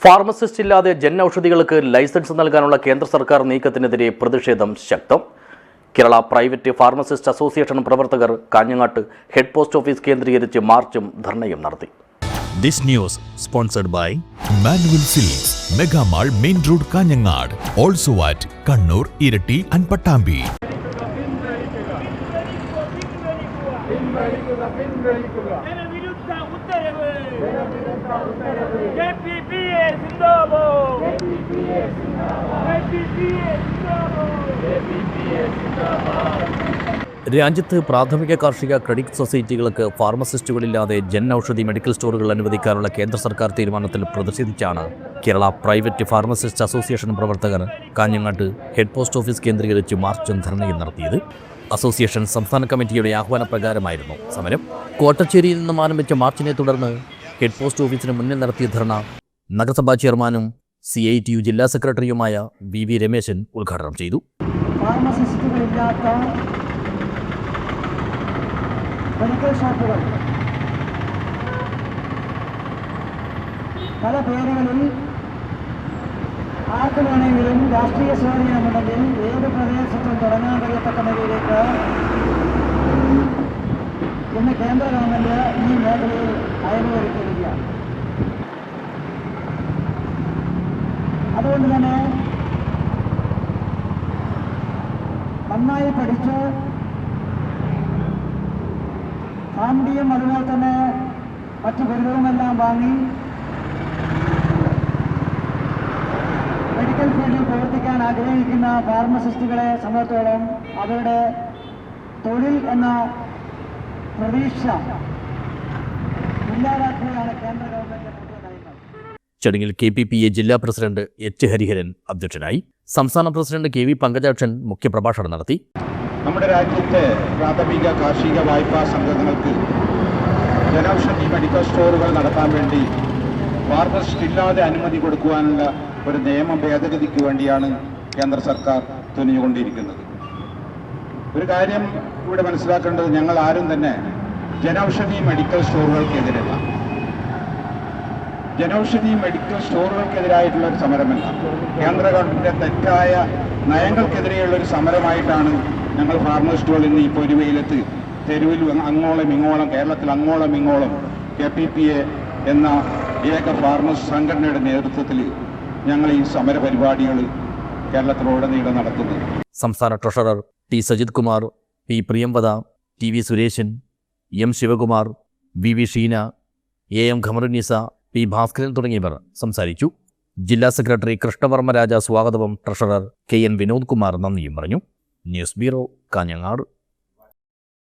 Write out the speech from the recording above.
Pharmacist ഇല്ലാതെ Jan ഔഷധികൾക്ക് licence നൽകാനുള്ള കേന്ദ്ര സർക്കാർ നീക്കത്തിനെതിരെ പ്രതിഷേധം ശക്തം. കേരള പ്രൈവറ്റ് ഫാർമസിസ്റ്റ് അസോസിയേഷൻ പ്രവർത്തകർ കാഞ്ഞങ്ങാട്ട് ഹെഡ് പോസ്റ്റ് ഓഫീസ് കേന്ദ്രീകരിച്ച് മാർച്ചും ധർണയും നടത്തി. This news sponsored by Manual Silks, Mega Mall, Main Road, Kanyangad. Also at Kannur, Irati and Pattambi. രാജ്യത്ത് പ്രാഥമിക കാർഷിക ക്രെഡിറ്റ് സൊസൈറ്റികൾക്ക് ഫാർമസിസ്റ്റുകളില്ലാതെ ജൻ ഔഷധി മെഡിക്കൽ സ്റ്റോറുകൾ അനുവദിക്കാനുള്ള കേന്ദ്ര സർക്കാർ തീരുമാനത്തിൽ പ്രതിഷേധിച്ചാണ് കേരള പ്രൈവറ്റ് ഫാർമസിസ്റ്റ് അസോസിയേഷൻ പ്രവർത്തകർ കാഞ്ഞങ്ങാട്ട് ഹെഡ് പോസ്റ്റ് ഓഫീസ് കേന്ദ്രീകരിച്ച് മാർച്ചും ധർണയും നടത്തിയത്. അസോസിയേഷൻ സംസ്ഥാന കമ്മിറ്റിയുടെ ആഹ്വാനപ്രകാരമായിരുന്നു സമരം. കോട്ടച്ചേരിയിൽ നിന്നും ആരംഭിച്ച മാർച്ചിനെ തുടർന്ന് ഹെഡ് പോസ്റ്റ് ഓഫീസിന് മുന്നിൽ നടത്തിയ ധർണ നഗരസഭാ ചെയർമാനും CITU ജില്ലാ സെക്രട്ടറിയുമായ VV രമേശൻ ഉദ്ഘാടനം ചെയ്തു. മെഡിക്കൽ ഷോപ്പുകൾ പല പേരുകളിൽ ആർക്ക് വേണമെങ്കിലും രാഷ്ട്രീയ സ്വാധീനമുണ്ടെങ്കിൽ ഏത് പ്രദേശത്തും തുടങ്ങാൻ കഴിയത്തക്ക നിലയിലേക്ക് ഇന്ന് കേന്ദ്ര ഗവൺമെന്റ് ഈ മേഖലയിൽ അയവുവരുത്തിയിരിക്കുകയാണ്. അതുകൊണ്ട് തന്നെ നന്നായി പഠിച്ച് ഫാംഡിയും അതുപോലെ തന്നെ മറ്റു ബിരുദവുമെല്ലാം വാങ്ങി മെഡിക്കൽ ഫീൽഡിൽ പ്രവർത്തിക്കാൻ ആഗ്രഹിക്കുന്ന ഫാർമസിസ്റ്റുകളെ സംബന്ധിച്ചിടത്തോളം അവരുടെ തൊഴിൽ എന്ന പ്രതീക്ഷ ഇല്ലാതാക്കുകയാണ് കേന്ദ്ര ഗവൺമെന്റ് പുതിയ നയങ്ങൾ. ചടങ്ങിൽ KPPA ജില്ലാ പ്രസിഡന്റ് H ഹരിഹരൻ അധ്യക്ഷനായി. സംസ്ഥാന പ്രസിഡന്റ് KV പങ്കജാക്ഷൻ മുഖ്യപ്രഭാഷണം നടത്തി. നമ്മുടെ രാജ്യത്തെ പ്രാഥമിക കാർഷിക വായ്പാ സംഘങ്ങൾക്ക് ജനൌഷധി മെഡിക്കൽ സ്റ്റോറുകൾ നടത്താൻ വേണ്ടി ഫാർമസിസ്റ്റ് ഇല്ലാതെ അനുമതി കൊടുക്കുവാനുള്ള ഒരു നിയമ ഭേദഗതിക്ക് വേണ്ടിയാണ് കേന്ദ്ര സർക്കാർ തുനിഞ്ഞുകൊണ്ടിരിക്കുന്നത്. ഒരു കാര്യം ഇവിടെ മനസ്സിലാക്കേണ്ടത്, ഞങ്ങൾ ആരും തന്നെ ജനൌഷധി മെഡിക്കൽ സ്റ്റോറുകൾക്കെതിരല്ല. ജനൌഷധി മെഡിക്കൽ സ്റ്റോറുകൾക്കെതിരായിട്ടുള്ള ഒരു സമരമല്ല, കേന്ദ്ര ഗവൺമെന്റിന്റെ തെറ്റായ നയങ്ങൾക്കെതിരെയുള്ള ഒരു സമരമായിട്ടാണ് ഞങ്ങൾ ഫാർമസിസ്റ്റുകൾ ഇന്ന് ഈ പൊരുവയിലെത്ത് തെരുവിൽ അങ്ങോളം ഇങ്ങോളം, കേരളത്തിൽ അങ്ങോളം ഇങ്ങോളം KPPA എന്ന ഏക ഫാർമസിസ്റ്റ് സംഘടനയുടെ നേതൃത്വത്തിൽ ഞങ്ങൾ ഈ സമര പരിപാടികൾ കേരളത്തിലുടനീളം നടത്തുന്നത്. സംസ്ഥാന treasurer T Sajith Kumar, P Priyamvada, TV Suresan, M Sivakumar, VV Sheena, AM Khamarunnisa, P Bhaskaran തുടങ്ങിയവർ സംസാരിച്ചു. ജില്ലാ സെക്രട്ടറി കൃഷ്ണവർമ്മ രാജ സ്വാഗതവും ട്രഷറർ KN വിനോദ് കുമാർ നന്ദിയും പറഞ്ഞു. News bureau, Kanhangad.